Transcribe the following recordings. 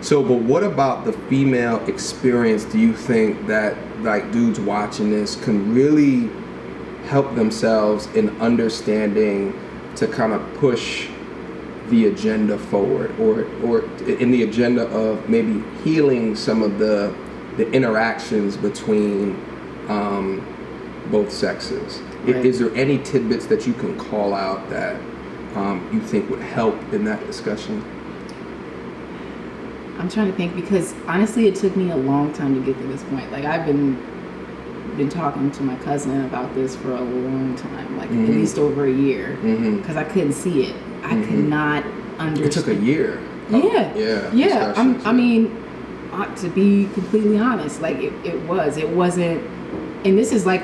So, but what about the female experience do you think that like dudes watching this can really help themselves in understanding to kind of push the agenda forward, or in the agenda of maybe healing some of the interactions between both sexes? Right. Is there any tidbits that you can call out that you think would help in that discussion? I'm trying to think, because honestly it took me a long time to get to this point. Like I've been talking to my cousin about this for a long time, like at least over a year, because I couldn't see it. I could not understand. It took a year. Yeah. I mean, to be completely honest, like it wasn't, and this is like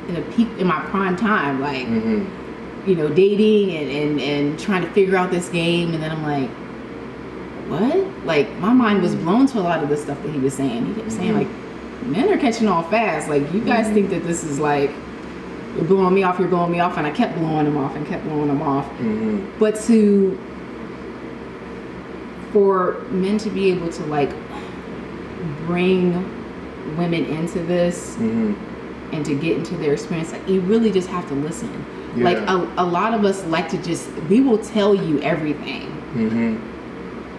in a peak in my prime time, like you know, dating and trying to figure out this game, and then I'm like, what? Like my mind was blown to a lot of the stuff that he was saying. He kept saying like, men are catching on fast. Like you guys think that this is like, you're blowing me off, and I kept blowing him off. But for men to be able to like bring women into this and to get into their experience, like you really just have to listen. Yeah. Like a lot of us like to we will tell you everything.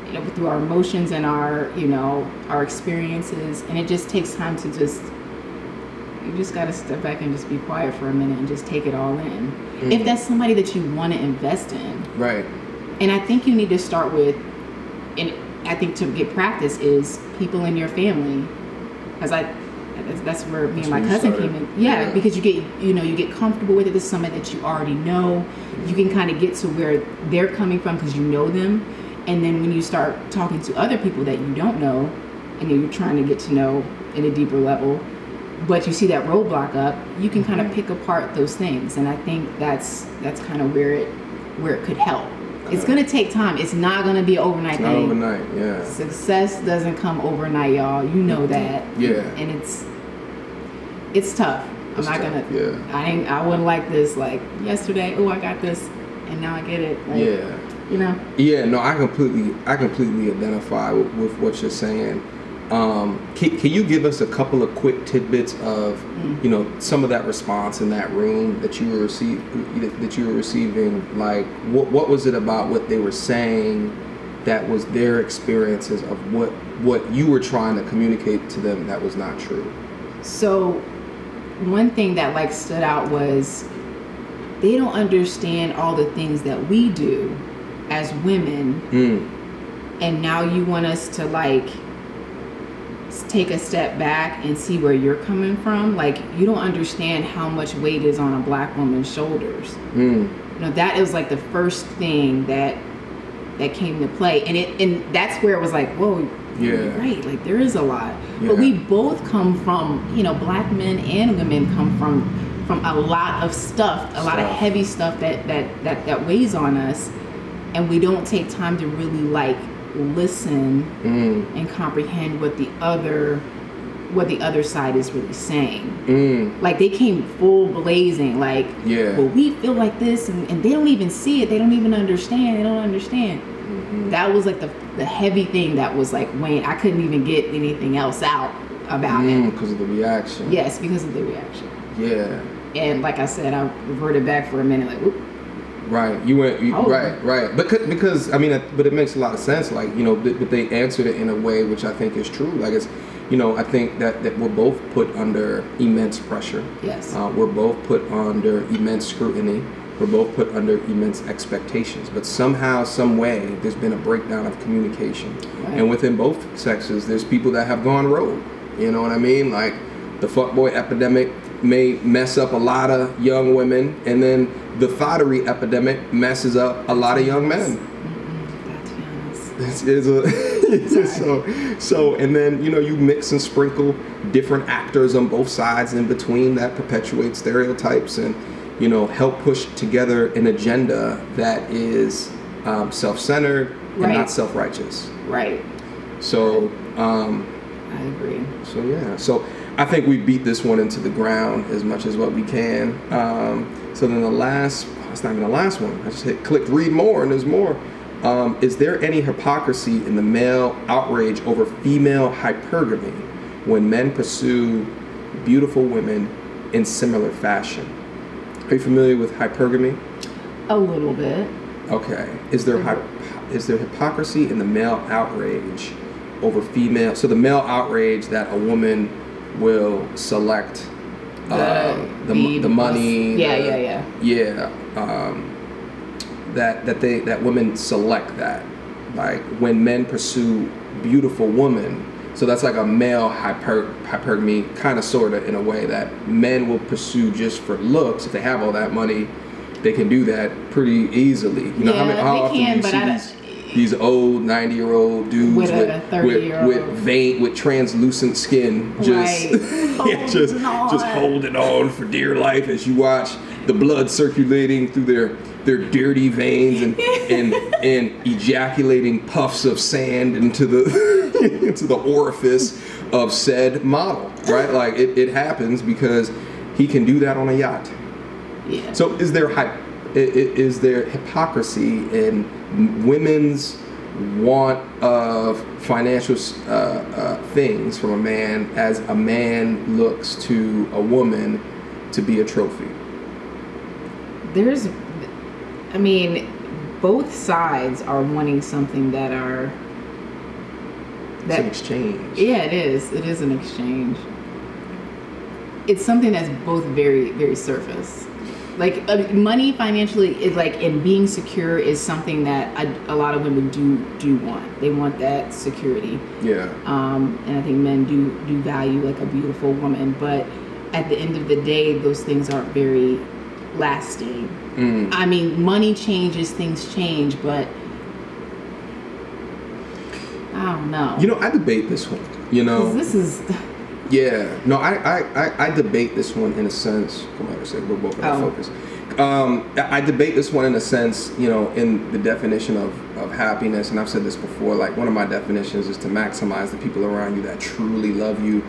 You know, through our emotions and our experiences, and it just takes time to you just got to step back and just be quiet for a minute and just take it all in. If that's somebody that you want to invest in. Right. And I think you need to start with, and I think to get practice is people in your family, because that's where me and my cousin came in. Yeah, because you get comfortable with it. This is somebody that you already know. You can kind of get to where they're coming from because you know them. And then when you start talking to other people that you don't know, and you're trying to get to know in a deeper level, but you see that roadblock up, you can kind of pick apart those things. And I think that's kind of where it could help. It's going to take time. It's not going to be an overnight thing. Not overnight, yeah. Success doesn't come overnight, y'all. You know that. Yeah. And it's tough. I'm not going to, I wouldn't like this, like yesterday, oh, I got this, and now I get it. Like, yeah. You know? Yeah, no, I completely identify with what you're saying. Can you give us a couple of quick tidbits of, you know, some of that response in that room that you were receiving? Like, what was it about what they were saying that was their experiences of what you were trying to communicate to them that was not true? So, one thing that like stood out was they don't understand all the things that we do as women, and now you want us to like take a step back and see where you're coming from. Like you don't understand how much weight is on a black woman's shoulders. You know, that is like the first thing that came to play, and that's where it was like, whoa, you're right, like there is a lot. But we both come from, you know, black men and women come from a lot of stuff, a lot of heavy stuff that weighs on us. And we don't take time to really like listen and comprehend what the other side is really saying. Like they came full blazing, like, well, we feel like this, and they don't even see it. They don't even understand. They don't understand. That was like the heavy thing that was like weighing. I couldn't even get anything else out about it because of the reaction. Yes, because of the reaction. Yeah. And like I said, I reverted back for a minute, like, whoop. Right, right. Because I mean, but it makes a lot of sense. Like, you know, but they answered it in a way which I think is true. Like, it's, you know, I think that we're both put under immense pressure. Yes. We're both put under immense scrutiny. We're both put under immense expectations. But somehow, some way, there's been a breakdown of communication. Right. And within both sexes, there's people that have gone rogue. You know what I mean? Like, the fuckboy epidemic may mess up a lot of young women, and then the thottery epidemic messes up a lot of young men. So, and then, you know, you mix and sprinkle different actors on both sides in between that perpetuate stereotypes and, you know, help push together an agenda that is self-centered and not self-righteous. Right. So, I agree. So, yeah. So, I think we beat this one into the ground as much as what we can. So then it's not even the last one. I just clicked read more, and there's more. Is there any hypocrisy in the male outrage over female hypergamy when men pursue beautiful women in similar fashion? Are you familiar with hypergamy? A little bit. Okay. Is there hypocrisy in the male outrage over female? So the male outrage that a woman will select the money. That women select that. Like when men pursue beautiful women. So that's like a male hypergamy, kind of, sort of, in a way that men will pursue just for looks. If they have all that money, they can do that pretty easily. You know, how often do you see these old 90-year-old dudes with translucent skin, just just holding on for dear life as you watch the blood circulating through their dirty veins and ejaculating puffs of sand into the into the orifice of said model, right? Like it happens because he can do that on a yacht. Yeah. So is there hypocrisy in women's want of financial things from a man as a man looks to a woman to be a trophy? Both sides are wanting something it's an exchange. Yeah, it is. It is an exchange. It's something that's both very, very surface. Like money financially is like, and being secure is something that a lot of women do want. They want that security. Yeah. And I think men do value like a beautiful woman, but at the end of the day, those things aren't very lasting. Money changes, things change, but I don't know. I debate this one. This is. Yeah. No, I debate this one in a sense. Come on, we're both out of focus. I debate this one in a sense, in the definition of happiness, and I've said this before. Like one of my definitions is to maximize the people around you that truly love you,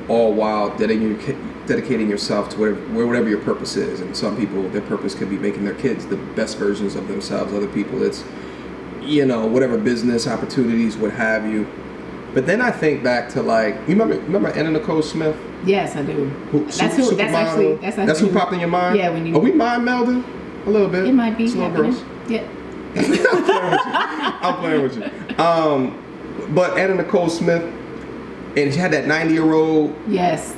all while dedicating yourself to whatever your purpose is. And some people, their purpose could be making their kids the best versions of themselves. Other people, it's whatever business opportunities, what have you. But then I think back to like, you remember Anna Nicole Smith? Yes, I do. That's who popped in your mind? Yeah, when you. Are we mind melding? A little bit. It might be. Slow girls. Yeah. I'm playing with you. But Anna Nicole Smith, and she had that 90-year-old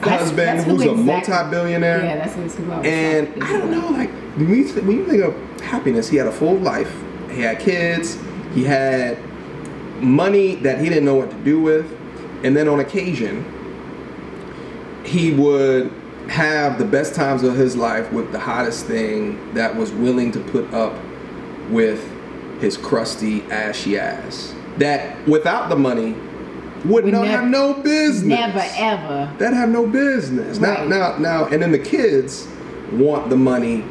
husband who's a multi-billionaire. Yeah, that's who I was. And I don't know, like when you think of happiness, he had a full life. He had kids. He had money that he didn't know what to do with, and then on occasion he would have the best times of his life with the hottest thing that was willing to put up with his crusty, ashy ass that without the money would have no business. Never ever. That have no business. Right. Now, and then the kids want the money,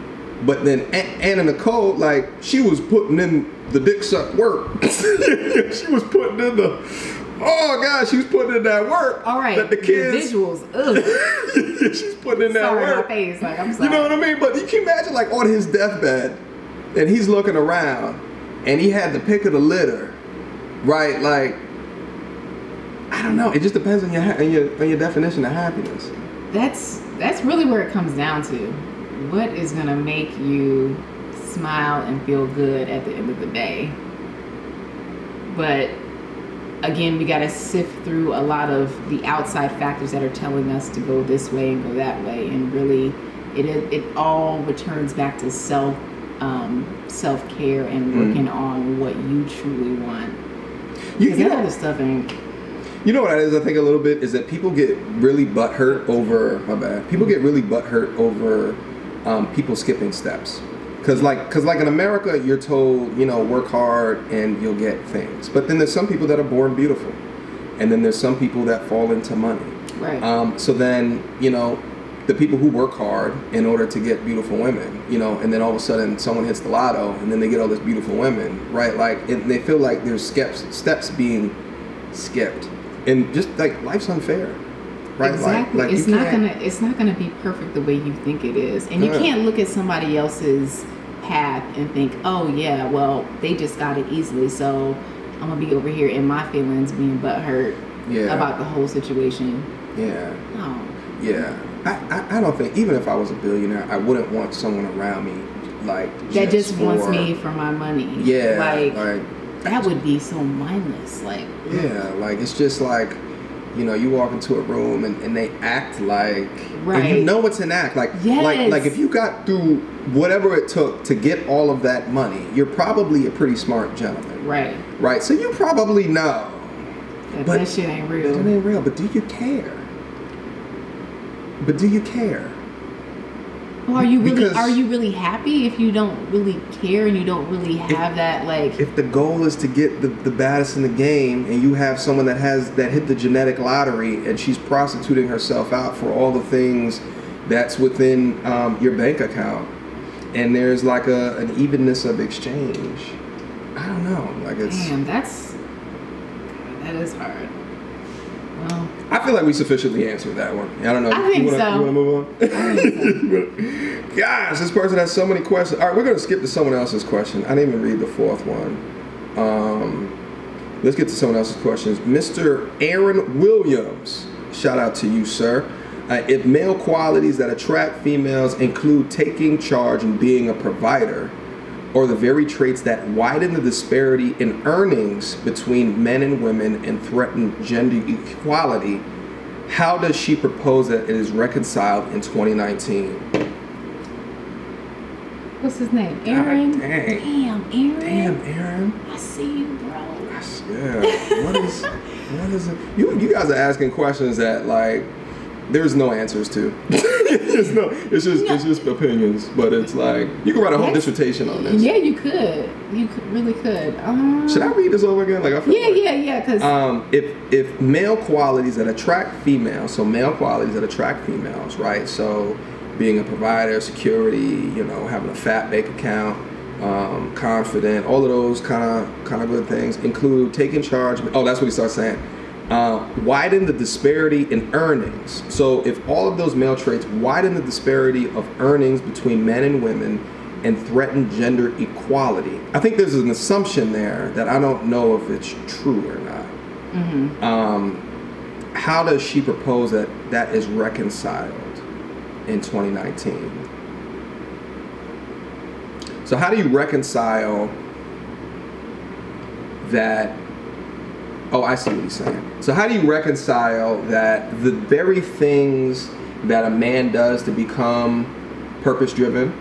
but then Anna Nicole, like, she was putting in the dick suck work. She was putting in she was putting in that work. All right, that the kids, visuals. Ugh. She's putting in that work. My face, like, I'm sorry. You know what I mean? But you can imagine, like, on his deathbed, and he's looking around, and he had the pick of the litter, right? Like, I don't know. It just depends on your definition of happiness. That's really where it comes down to. What is gonna make you smile and feel good at the end of the day? But again, we gotta sift through a lot of the outside factors that are telling us to go this way and go that way, and really, it all returns back to self-care and working on what you truly want. Because that other stuff ain't. You know what it is? I think a little bit is that people get really butthurt over. People get really butthurt over people skipping steps. Because in America, you're told, work hard and you'll get things. But then there's some people that are born beautiful. And then there's some people that fall into money. Right. So then, the people who work hard in order to get beautiful women, and then all of a sudden someone hits the lotto and then they get all these beautiful women, right? Like, they feel like there's steps being skipped. And just like life's unfair. Right? Exactly. Like it's not gonna be perfect the way you think it is. And you can't look at somebody else's path and think, oh yeah, well, they just got it easily, so I'm gonna be over here in my feelings being butthurt about the whole situation. Yeah. No. Yeah. I don't think, even if I was a billionaire, I wouldn't want someone around me like that just wants me for my money. Yeah. Like that would be so mindless. Like, yeah, like it's just like, you know, you walk into a room and they act like, right. And you know it's an act. Like, yes. like if you got through whatever it took to get all of that money, you're probably a pretty smart gentleman. Right. Right. So you probably know. That shit ain't real. It ain't real. But do you care? Well, are you really happy if you don't really care and you don't really have that, like, if the goal is to get the baddest in the game and you have someone that hit the genetic lottery and she's prostituting herself out for all the things that's within your bank account, and there's like an evenness of exchange. I don't know. Like it's that is hard. Well, I feel like we sufficiently answered that one. I don't know. I think so. You want to move on? I think so. Gosh, this person has so many questions. All right, we're going to skip to someone else's question. I didn't even read the fourth one. Let's get to someone else's questions. Mr. Aaron Williams. Shout out to you, sir. If male qualities that attract females include taking charge and being a provider, or the very traits that widen the disparity in earnings between men and women and threaten gender equality, how does she propose that it is reconciled in 2019? What's his name? Aaron? Damn, Aaron. I see you, bro. Yeah. What is it? You guys are asking questions that, like, there's no answers to. It's just opinions. But it's like, you can write a whole dissertation on this. Yeah, you could. You really could. Should I read this over again? Like, I feel yeah. Because if male qualities that attract females, right? So being a provider, security, you know, having a fat bank account, confident, all of those kind of good things include taking charge. Oh, that's what he starts saying. Widen the disparity in earnings. So if all of those male traits widen the disparity of earnings between men and women and threaten gender equality. I think there's an assumption there that I don't know if it's true or not. Mm-hmm. How does she propose that is reconciled in 2019? So how do you reconcile that? Oh, I see what he's saying. So how do you reconcile that the very things that a man does to become purpose-driven,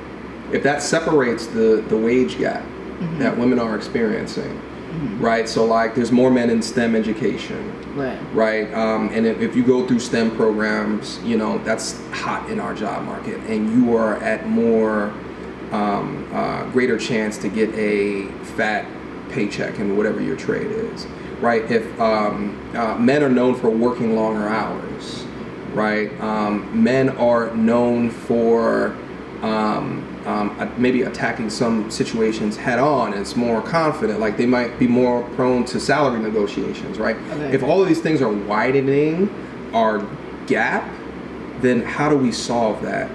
if that separates the wage gap that women are experiencing, right? So like there's more men in STEM education, right? And if you go through STEM programs, you know, that's hot in our job market, and you are at more greater chance to get a fat paycheck in whatever your trade is. Right, if men are known for working longer hours, right? Men are known for maybe attacking some situations head on. And it's more confident. Like they might be more prone to salary negotiations, right? Okay. If all of these things are widening our gap, then how do we solve that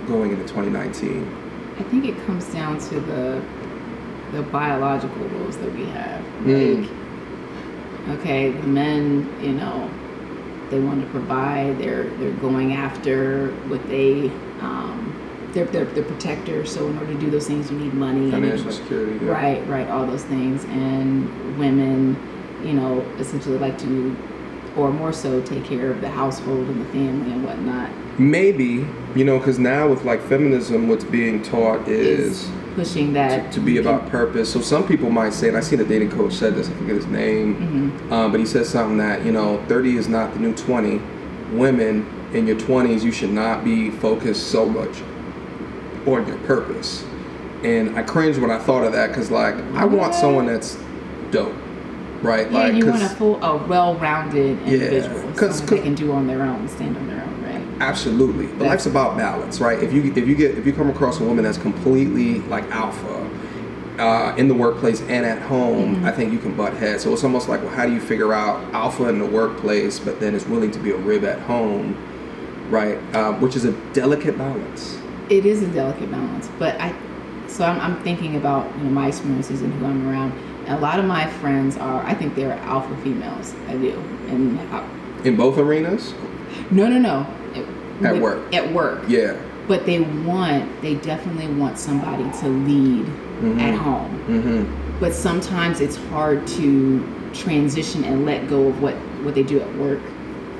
going into 2019? I think it comes down to the biological rules that we have. Like, okay, the men, you know, they want to provide. They're going after what they're protectors. So in order to do those things, you need money, financial security. Yeah. Right, all those things. And women, you know, essentially like to, or more so, take care of the household and the family and whatnot. Maybe, you know, because now with like feminism, what's being taught is pushing that to be about purpose. So some people might say, and I seen a dating coach said this, I forget his name, but he said something that, you know, 30 is not the new 20. Women in your 20s, you should not be focused so much on your purpose. And I cringed when I thought of that, because like I want someone that's dope, right? Yeah, like, you want a well-rounded individual, because they can do on their own, stand on their own. Absolutely, but life's about balance, right? If you come across a woman that's completely like alpha in the workplace and at home, I think you can butt heads. So it's almost like, well, how do you figure out alpha in the workplace, but then is willing to be a rib at home, right? Which is a delicate balance. It is a delicate balance, but So I'm thinking about my experiences and who I'm around. And a lot of my friends I think they're alpha females. I do. And in both arenas? No. At work. At work. Yeah. But they definitely want somebody to lead at home. Mm-hmm. But sometimes it's hard to transition and let go of what they do at work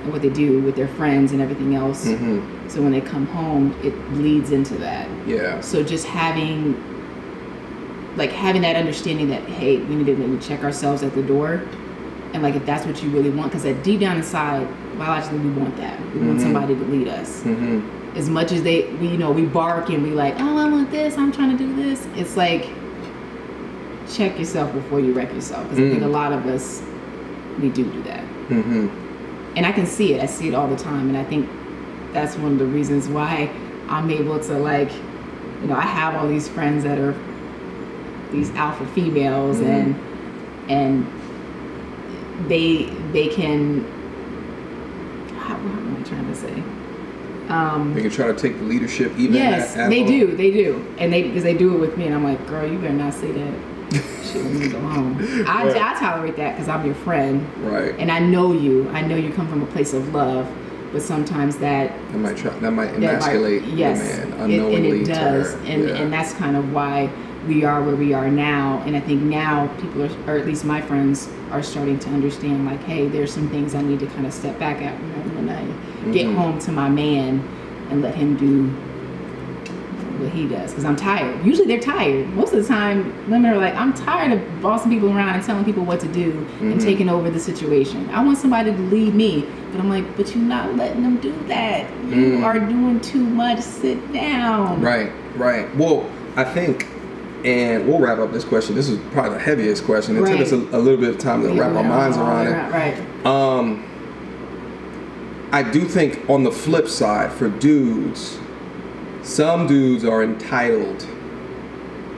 and what they do with their friends and everything else. Mm-hmm. So when they come home, it bleeds into that. Yeah. So just having that understanding that, hey, we need to maybe check ourselves at the door. And if that's what you really want, because deep down inside, biologically, we want that. We want somebody to lead us. Mm-hmm. As much as we bark and we oh, I want this, I'm trying to do this. It's check yourself before you wreck yourself. Because I think a lot of us, we do that. Mm-hmm. And I can see it. I see it all the time. And I think that's one of the reasons why I'm able to I have all these friends that are these alpha females, and they can, how am I trying to say? They can try to take the leadership even yes, at they home. do, and because they do it with me, and I'm like, girl, you better not say that shit when you go home. I tolerate that because I'm your friend, right? And I know you come from a place of love, but sometimes that might emasculate the man unknowingly. And it does, and that's kind of why we are where we are now. And I think now people or at least my friends are starting to understand, hey, there's some things I need to kind of step back at when I get home to my man and let him do what he does, because I'm tired. Usually they're tired. Most of the time women are I'm tired of bossing people around and telling people what to do and taking over the situation. I want somebody to lead me, but I'm but you're not letting them do that. You are doing too much. Sit down. Right. Well, I think, and we'll wrap up this question. This is probably the heaviest question. It took us a little bit of time to wrap our minds around it. Right. I do think on the flip side, for dudes, some dudes are entitled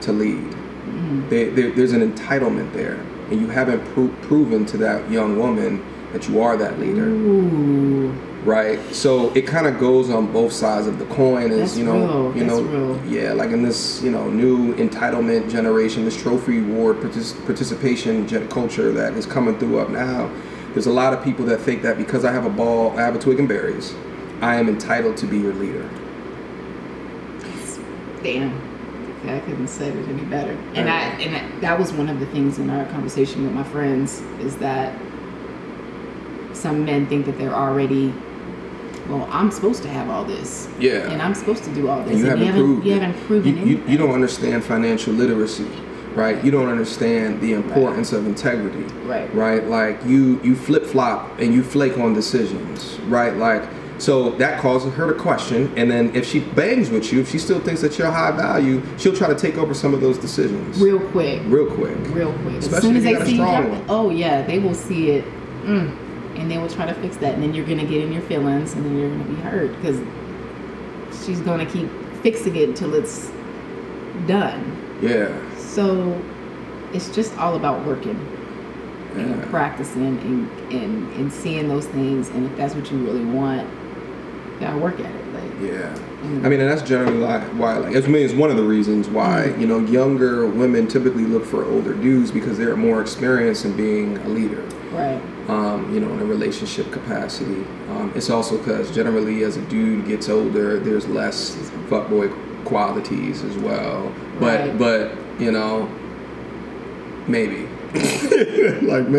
to lead. Mm-hmm. There's an entitlement there, and you haven't proven to that young woman that you are that leader. Ooh. Right? So it kind of goes on both sides of the coin. As real. Yeah, in this new entitlement generation, this trophy award participation culture that is coming through up now. There's a lot of people that think that because I have a ball, I have a twig and berries, I am entitled to be your leader. Damn, I couldn't say it any better. And that was one of the things in our conversation with my friends, is that some men think that they're already, well, I'm supposed to have all this. Yeah. And I'm supposed to do all this. And you haven't proven anything. You don't understand financial literacy, right? You don't understand the importance of integrity. Right. Right? You flip-flop and you flake on decisions, right? So that causes her to question, and then if she bangs with you, if she still thinks that you're high value, she'll try to take over some of those decisions. Real quick. Especially as soon as if you they got see a strong you, one. oh yeah, they will see it, and they will try to fix that, and then you're gonna get in your feelings, and then you're gonna be hurt because she's gonna keep fixing it until it's done. Yeah. So it's just all about working. And practicing and seeing those things, and if that's what you really want, you gotta work at it. I mean, and that's generally why it's one of the reasons why younger women typically look for older dudes, because they're more experienced in being a leader, right? In a relationship capacity. It's also because generally as a dude gets older, there's less fuckboy qualities as well. But maybe. Maybe.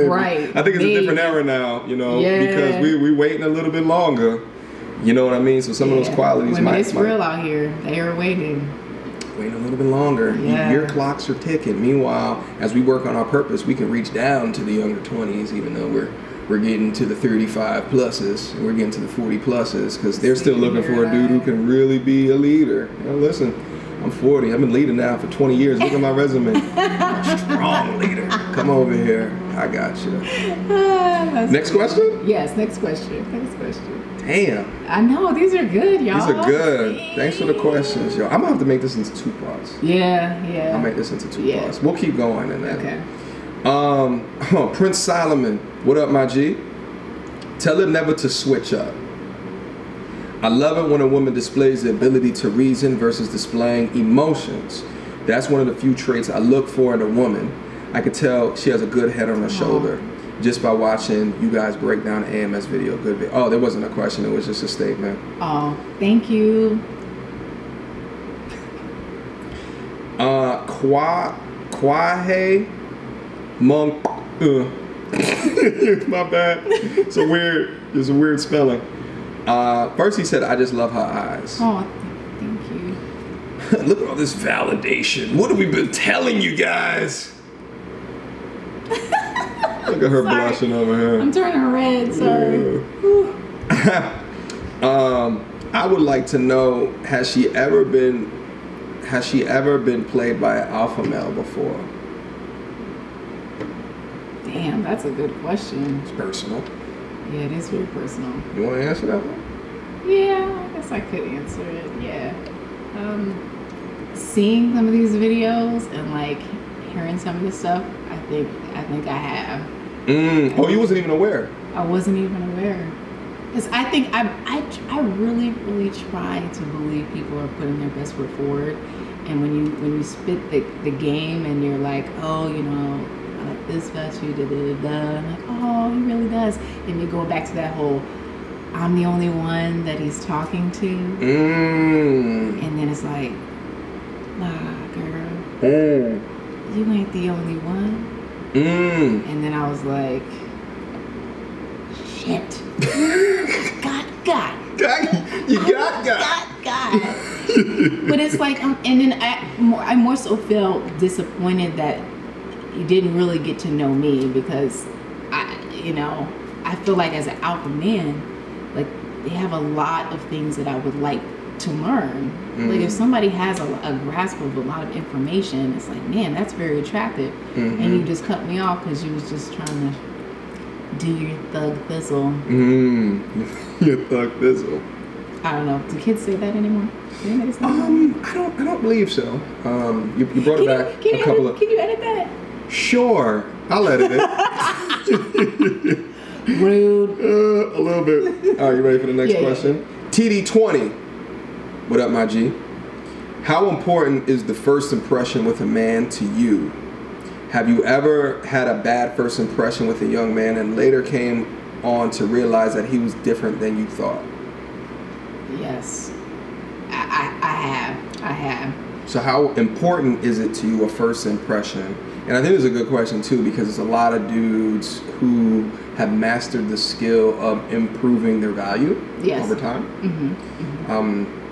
Right. I think it's a different era now, because we waiting a little bit longer. You know what I mean? So some of those qualities it's real out here. They are waiting a little bit longer. Yeah. Your clocks are ticking. Meanwhile, as we work on our purpose, we can reach down to the younger 20s, even though we're getting to the 35 pluses, and we're getting to the 40 pluses, because they're still looking for a dude who can really be a leader. Listen, I'm 40. I've been leading now for 20 years. Look at my resume. Strong leader. Come over here. I got you. Next question? Yes, next question. Damn. I know. These are good, y'all. These are good. Thanks for the questions, y'all. I'm going to have to make this into 2 parts. Yeah. I'll make this into 2 parts. We'll keep going in that. Okay. Prince Solomon. What up, my G? Tell her never to switch up. I love it when a woman displays the ability to reason versus displaying emotions. That's one of the few traits I look for in a woman. I could tell she has a good head on her shoulder just by watching you guys break down the AMS video. Good video. Oh, there wasn't a question. It was just a statement. Oh, thank you. Kwahe Monk. My bad. It's a weird spelling. First he said, I just love her eyes. Oh, thank you. Look at all this validation. What have we been telling you guys? Look at her blushing over here. I'm turning red, sorry. Yeah. I would like to know, has she ever been played by an alpha male before? Damn, that's a good question. It's personal. Yeah, it is very personal. You want to answer that one? Yeah, I guess I could answer it. Yeah. Seeing some of these videos and like hearing some of this stuff, I think I have. Oh, you wasn't even aware? I wasn't even aware. Because I think I really, really try to believe people are putting their best foot forward. And when you spit the game and you're like, oh, you know, I like this about you, da da da da. I'm like, oh, he really does. And you go back to that whole, I'm the only one that he's talking to. And then it's like, nah, girl. You ain't the only one. And then I was like, shit. God. You got. But it's like, and then I more so felt disappointed that you didn't really get to know me, because I feel like as an alpha man, like they have a lot of things that I would like to learn. Like if somebody has a grasp of a lot of information, it's like, man, that's very attractive. And you just cut me off because you was just trying to do your thug thistle. Your thug thistle. I don't know. Do kids say that anymore? I don't believe so. You brought it back a couple of. Can you edit that? Sure, I'll edit it. Rude. A little bit. All right, you ready for the next question? TD20. What up, my G? How important is the first impression with a man to you? Have you ever had a bad first impression with a young man and later came on to realize that he was different than you thought? Yes. I have. So how important is it to you, a first impression? And I think it's a good question too, because there's a lot of dudes who have mastered the skill of improving their value over time.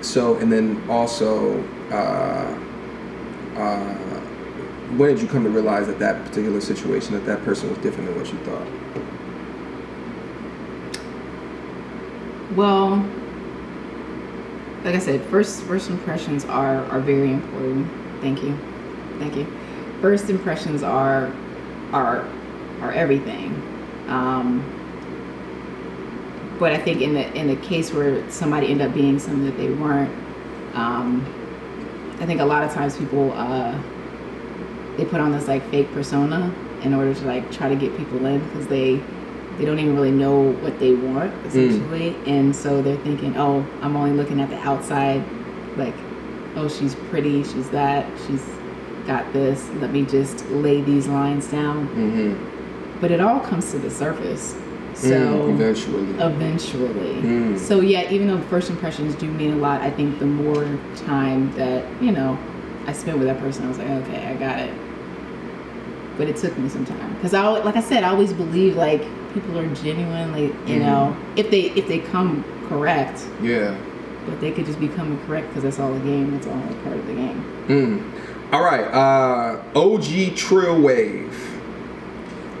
So, and then also, when did you come to realize that particular situation, that person was different than what you thought? Well, like I said, first impressions are very important. Thank you. First impressions are everything. But I think in the case where somebody ended up being something that they weren't, I think a lot of times people they put on this like fake persona in order to like try to get people in, because they don't even really know what they want essentially. And so they're thinking, oh, I'm only looking at the outside, like, oh, she's pretty, she's that, she's got this, let me just lay these lines down. But it all comes to the surface. So eventually. So yeah, even though first impressions do mean a lot, I think the more time that, I spent with that person, I was like, okay, I got it. But it took me some time, because like I said, I always believe like people are genuinely, if they come correct. Yeah. But they could just be coming correct because that's all a game. It's all a part of the game. All right. OG Trill Wave.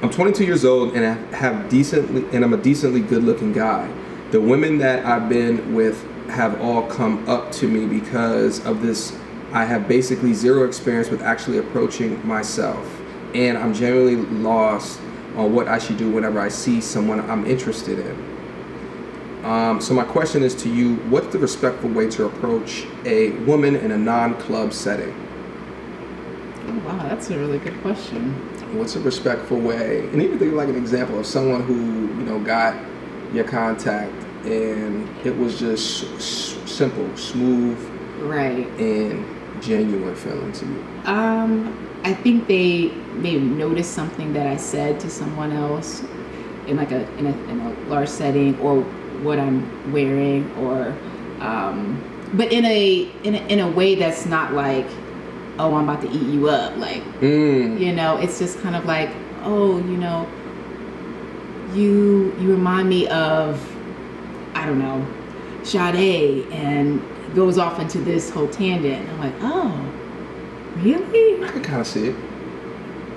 I'm 22 years old and I'm a decently good-looking guy. The women that I've been with have all come up to me because of this. I have basically zero experience with actually approaching myself, and I'm generally lost on what I should do whenever I see someone I'm interested in. So my question is to you: what's the respectful way to approach a woman in a non-club setting? Oh, wow, that's a really good question. What's a respectful way? And even think like an example of someone who, got your contact and it was just simple, smooth, right, and genuine feeling to you? I think they may notice something that I said to someone else in like in a large setting, or what I'm wearing, or but in a way that's not like, oh, I'm about to eat you up, like you know, it's just kind of like, oh, you know, you remind me of, I don't know, Sade, and goes off into this whole tangent. I'm like, oh, really? I can kind of see it.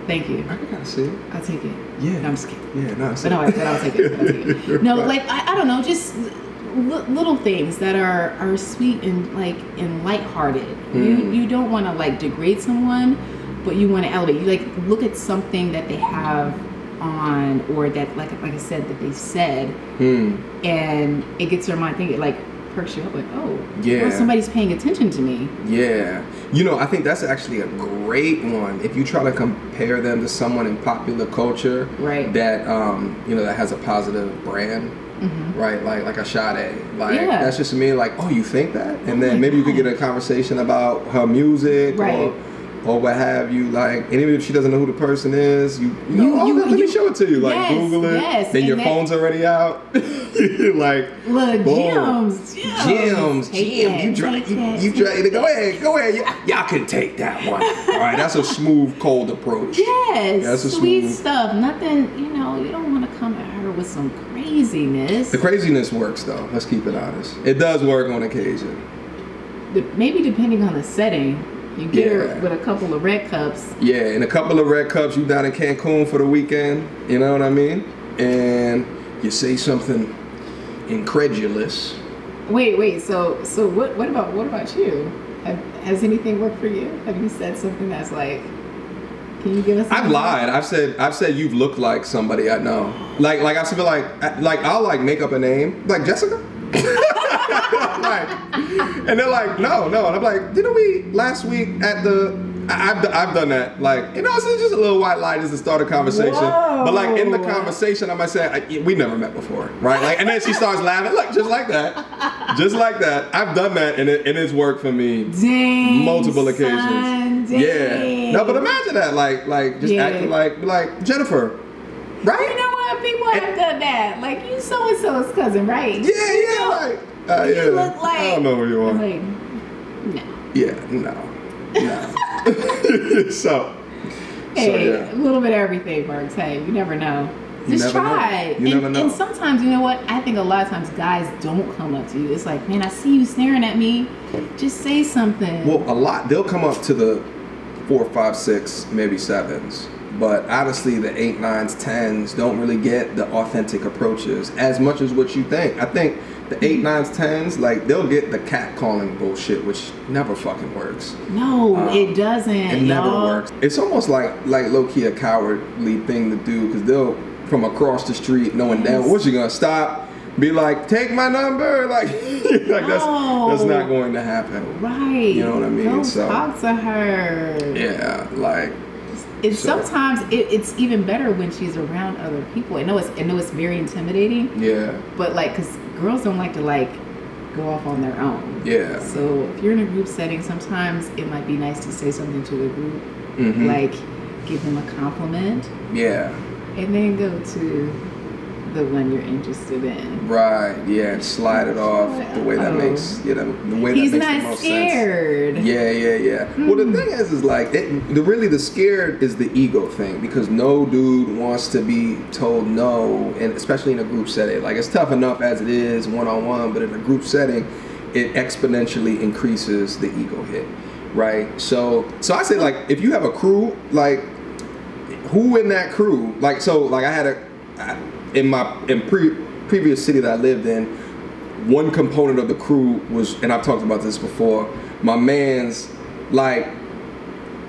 Thank you. I can kind of see it. I'll take it. Yeah. No, I'm just kidding. Yeah, no, but I'll take it. No, Right. like I don't know, just little things that are sweet and like and lighthearted. You don't want to like degrade someone, but you want to elevate. You like look at something that they have on, or that like I said that they said, and it gets your mind thinking, like perks you up, like, oh, yeah, well, somebody's paying attention to me. Yeah, you know, I think that's actually a great one. If you try to compare them to someone in popular culture, right, that you know, that has a positive brand, right, like a Sade, like that's just me, like, oh, you think that, and then maybe you could get a conversation about her music, right, or what have you, like, and even if she doesn't know who the person is, you know, let me show it to you, like, Google it, then your phone's already out, like, look, gems, you try to go ahead, y'all can take that one. All right, that's a smooth, cold approach. Yes, that's a sweet stuff. Nothing, you know, you don't want to come at her with some craziness. The craziness works, though. Let's keep it honest. It does work on occasion. Maybe depending on the setting. You get her with a couple of red cups. Yeah, and a couple of red cups. You down in Cancun for the weekend. You know what I mean? And you say something incredulous. Wait. So what about you? Has anything worked for you? Have you said something that's like? Can you give us? I've lied. I've said you've looked like somebody I know. Like I feel like I'll like make up a name, like Jessica. Like, and they're like, no, and I'm like, didn't we last week at the? I've done that. Like, you know, it's just a little white lie just to start a conversation. Whoa. But like in the conversation, I might say, we never met before, right? Like, and then she starts laughing, like just like that. I've done that, and it's worked for me. Dang, multiple occasions. Yeah. No, but imagine that, like just acting like Jennifer, right? You know what? People have done that. Like, you so and so's cousin, right? Yeah, like. You look like. I don't know who you are. Like, no. Yeah, no. So a little bit of everything works. Hey, you never know. Just try. You never know. And sometimes, you know what? I think a lot of times guys don't come up to you. It's like, man, I see you staring at me. Just say something. Well, a lot. They'll come up to the 4, 5, 6, maybe 7s. But honestly, the 8, 9s, 10s don't really get the authentic approaches as much as what you think. I think the 8, 9s, 10s, like, they'll get the catcalling bullshit, which never fucking works. No, it doesn't. It never works. It's almost like low-key a cowardly thing to do, because they'll, from across the street, knowing damn, what's she gonna stop? Be like, take my number, like that's not going to happen. Right. You know what I mean? Don't talk to her. Yeah, like. Sometimes it's even better when she's around other people. I know it's very intimidating. Yeah. But like, cause girls don't like to like go off on their own. Yeah. So if you're in a group setting, sometimes it might be nice to say something to the group, like give them a compliment. Yeah. And then go to the one you're interested in. Right. Yeah. And slide it off the way that makes the way that makes the most scared. Sense. Yeah. Well, the thing is like the scared is the ego thing, because no dude wants to be told no, and especially in a group setting. Like, it's tough enough as it is one-on-one, but in a group setting, it exponentially increases the ego hit. Right. So I say, like, if you have a crew, like, who in that crew, like, so like I had in previous city that I lived in, one component of the crew was, and I've talked about this before, my man's, like,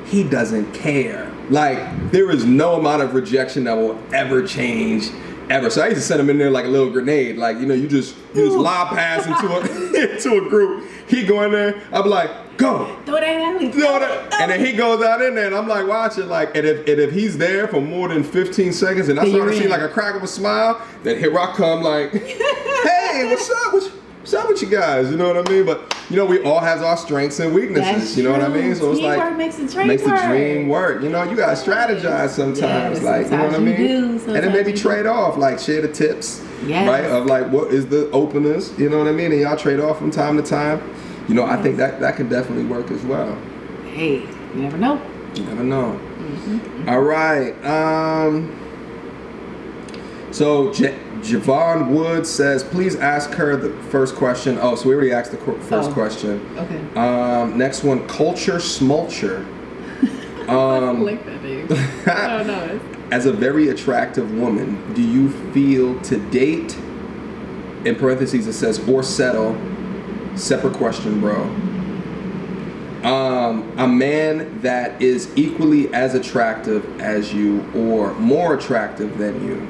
he doesn't care. Like, there is no amount of rejection that will ever change, ever. So I used to send him in there like a little grenade. Like, you know, you just lob pass into a group. He go in there, I'll be like, go. Throw that. And then he goes out in there, and I'm like watching, like, and if he's there for more than 15 seconds, and I start to see like a crack of a smile, then here I come, like, hey, what's up? what's up with you guys? You know what I mean? But we all have our strengths and weaknesses. That's you know what I true. mean? So it's Teamwork like makes the dream work. You gotta strategize sometimes. Yes, like, you know what I mean? and then maybe trade off, like share the tips, right? Of like what is the openers, you know what I mean? And y'all trade off from time to time. I think that can definitely work as well. Hey, you never know. You never know. All right. So Javon Wood says, please ask her the first question. Oh, so we already asked the first question. Okay. Next one, Culture Smulcher. I like that name. I don't know. As a very attractive woman, do you feel to date, in parentheses it says, or settle, separate question, bro, a man that is equally as attractive as you or more attractive than you?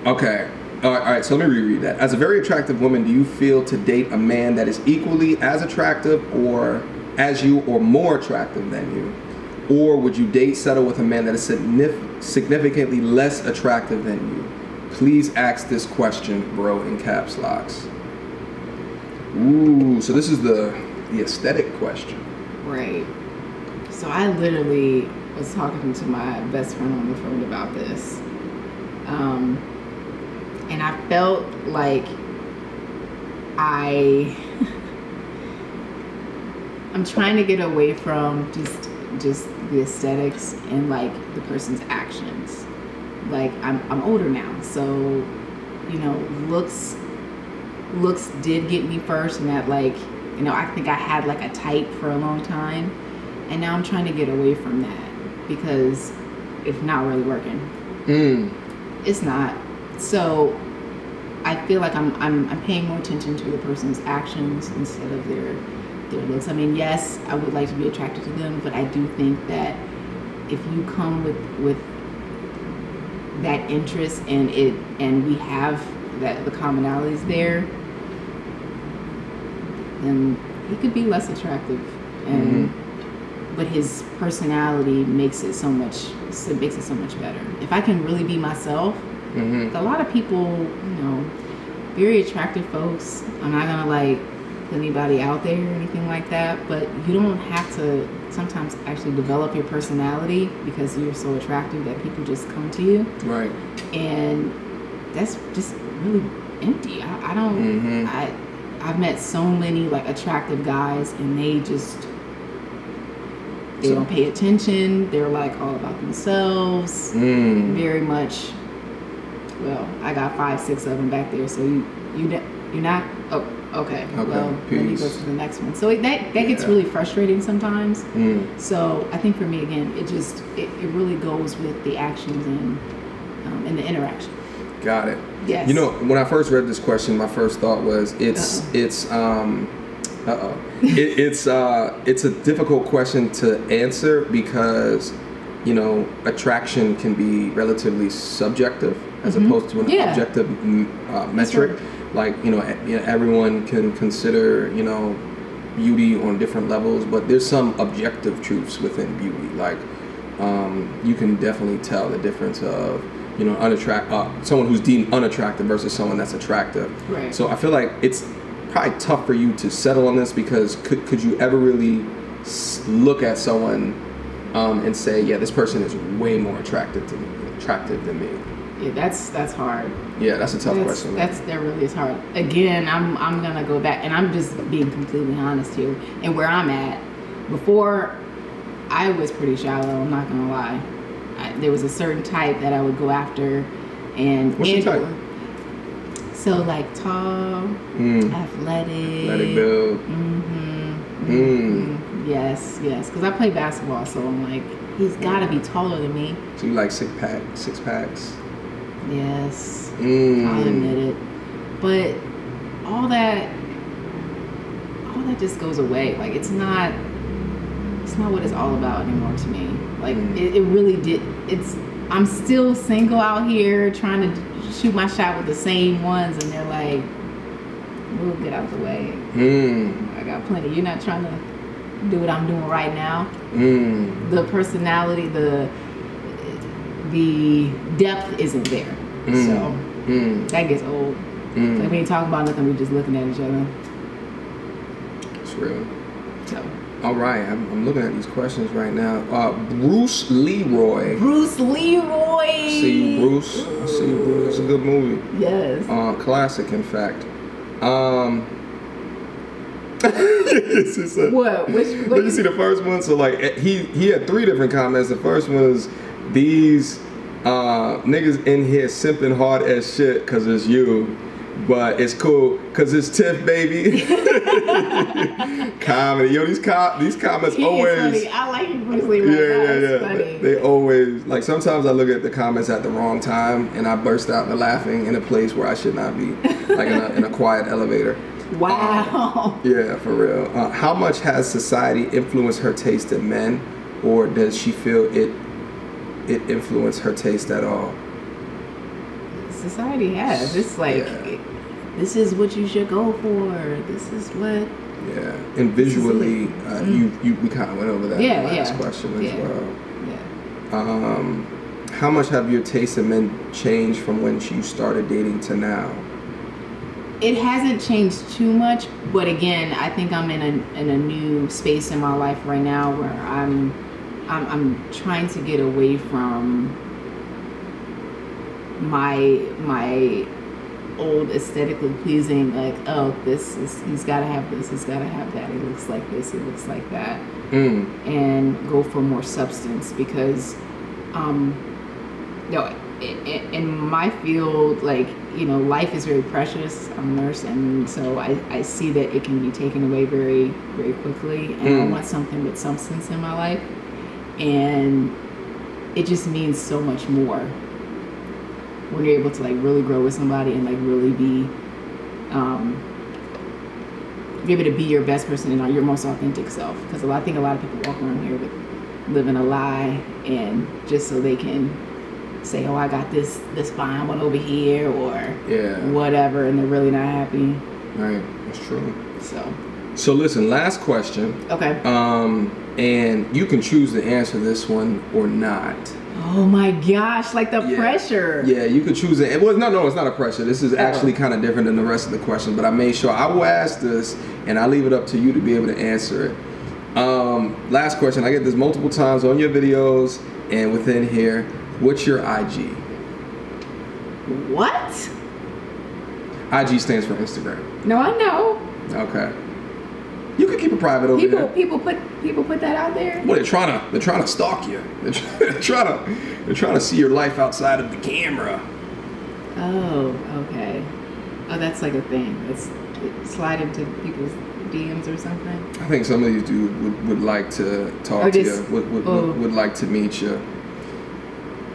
Okay. All right, so let me reread that. As a very attractive woman, do you feel to date a man that is equally as attractive or as you or more attractive than you? Or would you settle with a man that is significantly less attractive than you? Please ask this question, bro, in caps locks. Ooh, so this is the aesthetic question. Right. So I literally was talking to my best friend on the phone about this. And I felt like I'm trying to get away from just the aesthetics and like the person's actions. Like I'm older now, so looks did get me first, and that I think I had like a type for a long time, and now I'm trying to get away from that because it's not really working. It's not. So I feel like I'm paying more attention to the person's actions instead of their looks. I mean, yes, I would like to be attracted to them, but I do think that if you come with that interest and we have the commonalities there, then he could be less attractive, and but his personality makes it so much better. If I can really be myself, like a lot of people, very attractive folks, I'm not gonna put anybody out there or anything like that, but you don't have to sometimes actually develop your personality because you're so attractive that people just come to you. Right. And that's just really empty. I don't. I've met so many attractive guys, and they don't pay attention. They're all about themselves. Very much. Well, I got 5, 6 of them back there. So you're not. Oh, okay. Well, peace. Let me go to the next one. So that gets really frustrating sometimes. So I think for me, again, it really goes with the actions and the interaction. Got it. Yes. When I first read this question, my first thought was it's a difficult question to answer because attraction can be relatively subjective as opposed to an objective metric. Right. Everyone can consider beauty on different levels, but there's some objective truths within beauty. You can definitely tell the difference of someone who's deemed unattractive versus someone that's attractive. Right. So I feel like it's probably tough for you to settle on this because could you ever really look at someone and say, yeah, this person is way more attractive than me? Yeah, that's hard. Yeah, that's a tough question. That really is hard. Again, I'm gonna go back, and I'm just being completely honest here. And where I'm at, before I was pretty shallow. I'm not gonna lie. There was a certain type that I would go after, and what's your type? So tall, athletic build. Yes, because I play basketball, so I'm he's got to be taller than me. So you like six packs? Yes, I'll admit it. But all that just goes away. It's not what it's all about anymore to me. It really did. I'm still single out here trying to shoot my shot with the same ones, and they're we'll get out the way. I got plenty. You're not trying to do what I'm doing right now. The personality, the depth isn't there. So that gets old. Like we ain't talking about nothing. We just looking at each other. It's real. So. All right, I'm looking at these questions right now. Bruce Leroy. Bruce Leroy. I see you, Bruce. I see you, Bruce. It's a good movie. Yes. Classic, in fact. What? Let me see the first one. So like he had 3 different comments. The first one was these niggas in here simping hard as shit because it's you. But it's cool because it's Tiff, baby. Comedy. Yo, these comments always. Funny. I like Bruce Leroy. Yeah. Funny. They always, like, sometimes I look at the comments at the wrong time and I burst out into laughing in a place where I should not be, like in a quiet elevator. Wow. Yeah, for real. How much has society influenced her taste in men, or does she feel it influenced her taste at all? Society has. It's like, this is what you should go for. This is what. Yeah, and visually, we kind of went over that in the last question as well. Yeah. How much have your taste in men changed from when you started dating to now? It hasn't changed too much, but again, I think I'm in a new space in my life right now where I'm trying to get away from my old aesthetically pleasing, like, oh, he's got to have this, he's got to have that, it looks like this, it looks like that, and go for more substance, because in my field, like, life is very precious. I'm a nurse, and so I see that it can be taken away very, very quickly, and I want something with substance in my life, and it just means so much more when you're able to, like, really grow with somebody and, like, really be able to be your best person and your most authentic self. Because I think a lot of people walk around here with living a lie, and just so they can say, oh, I got this fine one over here, or whatever, and they're really not happy. Right, that's true. So listen, last question. Okay. And you can choose to answer this one or not. Oh my gosh, like the pressure. Yeah, you could choose it. No, it's not a pressure. This is actually kind of different than the rest of the question, but I made sure I will ask this, and I leave it up to you to be able to answer it. Last question. I get this multiple times on your videos and within here. What's your IG? What? IG stands for Instagram. No, I know. Okay. You can keep it private over there. People put that out there. Well, they're trying to stalk you. They're trying to see your life outside of the camera. Oh, okay. Oh, that's like a thing. It's slide into people's DMs or something. I think some of these dudes would like to talk to you. Would like to meet you.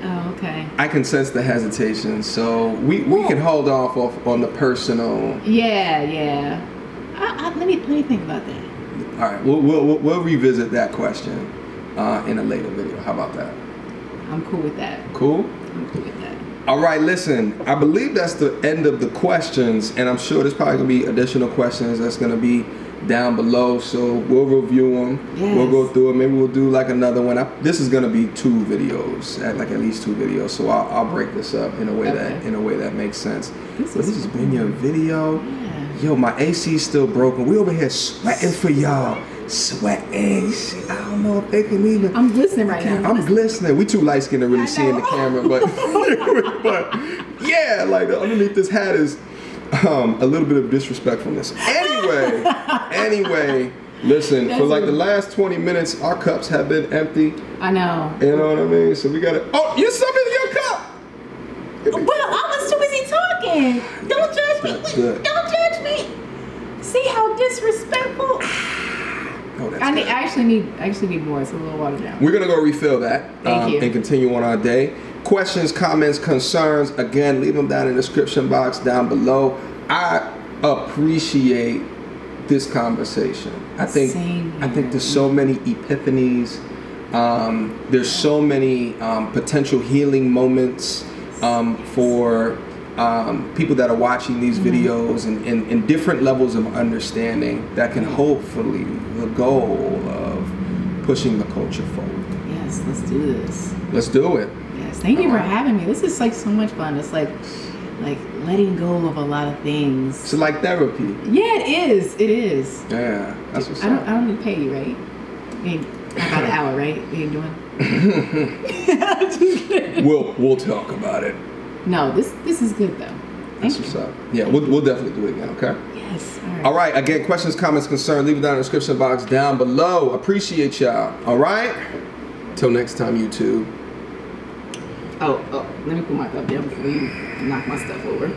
Oh, okay. I can sense the hesitation, so we can hold off on the personal. Yeah. Let me think about that. All right, we'll revisit that question in a later video. How about that? I'm cool with that. Cool? I'm cool with that. All right, listen. I believe that's the end of the questions, and I'm sure there's probably gonna be additional questions that's gonna be down below. So we'll review them. Yes. We'll go through it. Maybe we'll do like another one. This is gonna be 2 videos, at least 2 videos. So I'll break this up in a way that makes sense. This has been your video. Yeah. Yo, my AC's still broken. We over here sweating for y'all. Sweating. I don't know if they can even. I'm glistening right now. I'm glistening. We too light skinned to really see in the camera, but yeah, like underneath this hat is a little bit of disrespectfulness. Anyway, listen, for like the last 20 minutes, our cups have been empty. I know. You know what I mean? So we gotta. Oh, you sup in your cup. Well, I was too busy talking. Don't judge me. Don't judge me. See how disrespectful. I actually need more. It's a little watered down. We're gonna go refill that. Thank you. And continue on our day. Questions, comments, concerns. Again, leave them down in the description box down below. I appreciate this conversation. I think there's so many epiphanies. There's so many potential healing moments for people that are watching these videos and different levels of understanding that can hopefully the goal of pushing the culture forward. Yes, let's do this. Let's do it. Yes, thank you for having me. This is like so much fun. It's like like letting go of a lot of things. It's like therapy. Yeah, it is. It is. Yeah, that's what's I don't need to pay you, right? About an hour, right? You ain't doing. We'll talk about it. No, this is good though. That's what's up. Yeah, we'll definitely do it again. Okay. Yes. All right. Again, questions, comments, concerns, leave it down in the description box down below. Appreciate y'all. All right. Till next time, YouTube. Oh, let me put my cup down before you knock my stuff over.